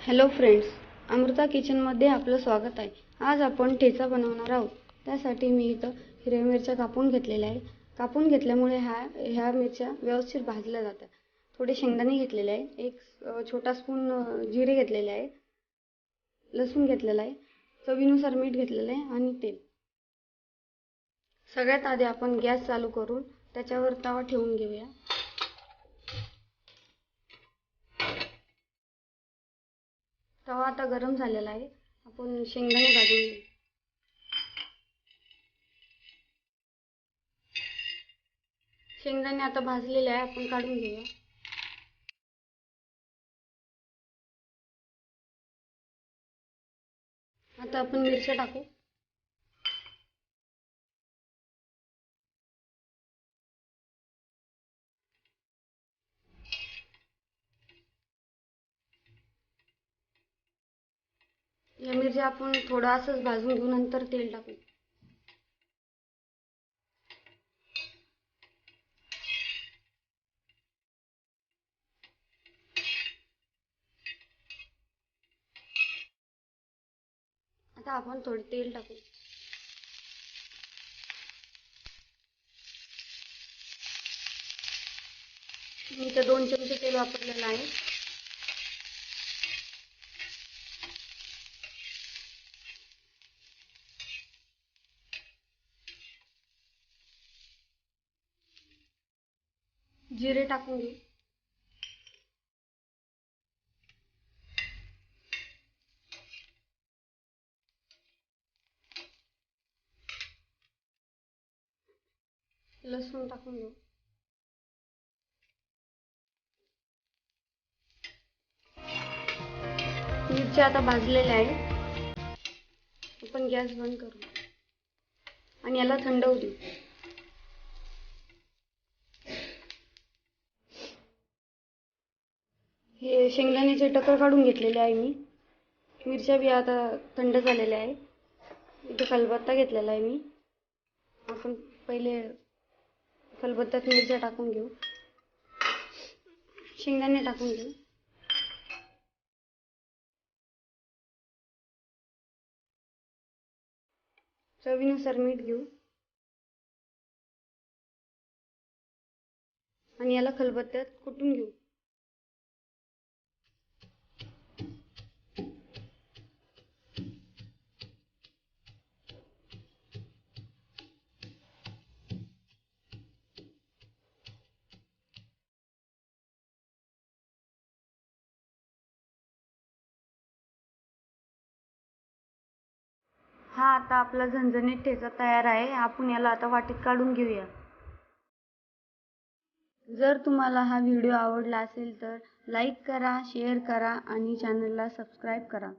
Hello friends, Amruta किचनमध्ये आपलं स्वागत आहे। आज आपण ठेचा बनवणार आहोत। त्यासाठी मी इथं हिरव्या मिरच्या कापून घेतलेल्या आहे। कापून घेतल्यामुळे ह्या मिरच्या व्यवस्थित भाजल्या जातात। थोडे शेंगदाणे घेतलेले आहे, एक छोटा स्पून जिरे घेतलेले आहे, लसूण घेतलेला आहे, चवीनुसार मीठ घेतलेले आहे आणि तेल। सगळ्यात आधी आपण गॅस चालू करून त्याच्यावर तवा ठेवून घेऊया। तवा आता गरम झालेला आहे। आपण शेंगदाणे भाजून घेऊ। शेंगदाणे आता भाजलेले आहे, आपण काढून घेऊया। आता आपण मिरच्या टाकू। या मिरच्या आपण थोडा असंच भाजून घेऊ, नंतर तेल टाकू। आता आपण थोडे तेल टाकू। मी इथे 2 चमचे तेल वापरलेलं आहे। जिरे टाकून घेऊ। लसूण टाकून घेऊ। मिरच्या आता भाजलेल्या आहे। आपण गॅस बंद करू आणि याला थंड होऊ देऊ। हे शेंगदाण्याचे टकर काढून घेतलेले आहे मी। मिरच्या बी आता थंड झालेल्या आहे। इथे खलबत्ता घेतलेला आहे मी। आपण पहिले खलबत्त्यात मिरच्या टाकून घेऊ। शेंगदाणे टाकून घेऊ। चवीनुसार मीठ घेऊ आणि याला खलबत्त्यात कुटून घेऊ। हा आता आपला झणझणीत ठेचा तयार आहे। आपण याला आता वाटीत काढून घेऊया। जर तुम्हाला हा व्हिडिओ आवडला असेल तर लाईक करा, शेअर करा आणि चॅनलला सबस्क्राईब करा।